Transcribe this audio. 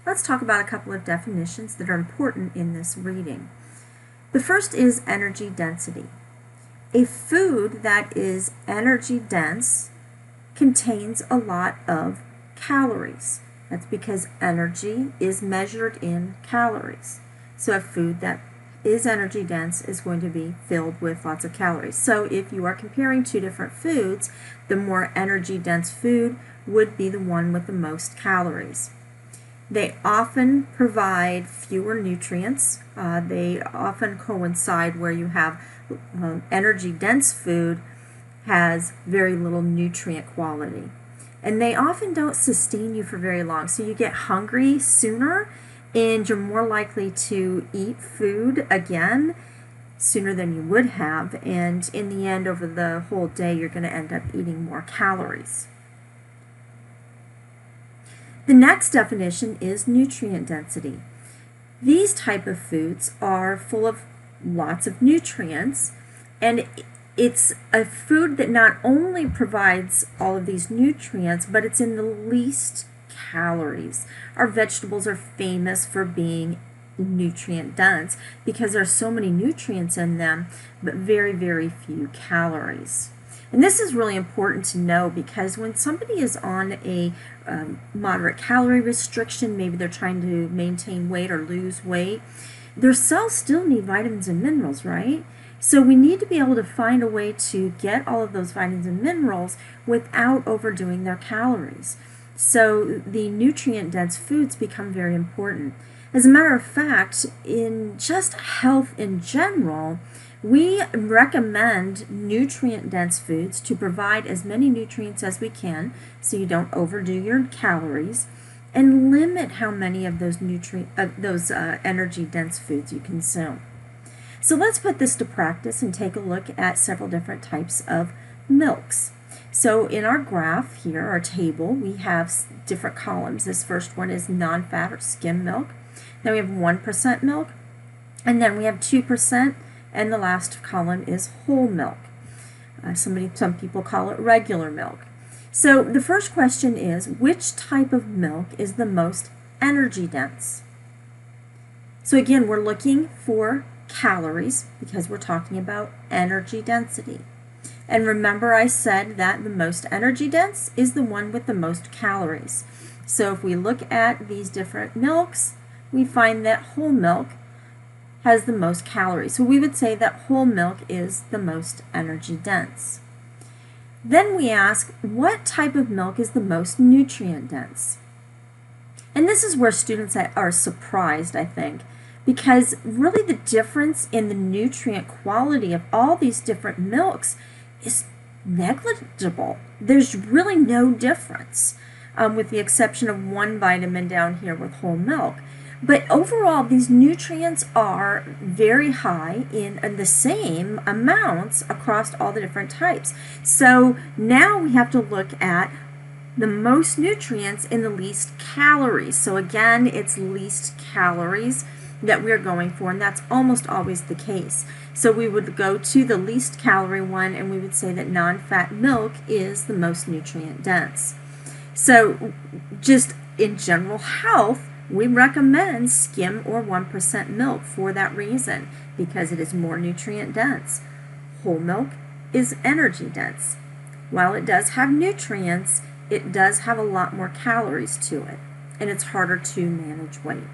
Let's talk about a couple of definitions that are important in this reading. The first is energy density. A food that is energy dense contains a lot of calories. That's because energy is measured in calories. So a food that is energy dense is going to be filled with lots of calories. So if you are comparing two different foods, the more energy dense food would be the one with the most calories. They often provide fewer nutrients. They often coincide where you have energy dense food has very little nutrient quality. And they often don't sustain you for very long. So you get hungry sooner and you're more likely to eat food again sooner than you would have. And in the end, over the whole day, you're going to end up eating more calories. The next definition is nutrient density. These type of foods are full of lots of nutrients, and it's a food that not only provides all of these nutrients, but it's in the least calories. Our vegetables are famous for being nutrient dense because there's so many nutrients in them, but very, very few calories. And this is really important to know because when somebody is on a moderate calorie restriction, maybe they're trying to maintain weight or lose weight, their cells still need vitamins and minerals, right? So we need to be able to find a way to get all of those vitamins and minerals without overdoing their calories. So the nutrient-dense foods become very important. As a matter of fact, in just health in general, we recommend nutrient-dense foods to provide as many nutrients as we can so you don't overdo your calories and limit how many of those energy-dense foods you consume. So let's put this to practice and take a look at several different types of milks. So in our graph here, our table, we have different columns. This first one is non-fat or skim milk. Then we have 1% milk, and then we have 2%, and the last column is whole milk. Some people call it regular milk. So the first question is, which type of milk is the most energy dense? So again, we're looking for calories because we're talking about energy density. And remember I said that the most energy dense is the one with the most calories. So if we look at these different milks, we find that whole milk has the most calories. So we would say that whole milk is the most energy dense. Then we ask, what type of milk is the most nutrient dense? And this is where students are surprised, I think, because really the difference in the nutrient quality of all these different milks is negligible. There's really no difference, with the exception of one vitamin down here with whole milk. But overall, these nutrients are very high in the same amounts across all the different types. So now we have to look at the most nutrients in the least calories. So again, it's least calories that we're going for, and that's almost always the case. So we would go to the least calorie one, and we would say that non-fat milk is the most nutrient dense. So just in general health, we recommend skim or 1% milk for that reason, because it is more nutrient dense. Whole milk is energy dense. While it does have nutrients, it does have a lot more calories to it, and it's harder to manage weight.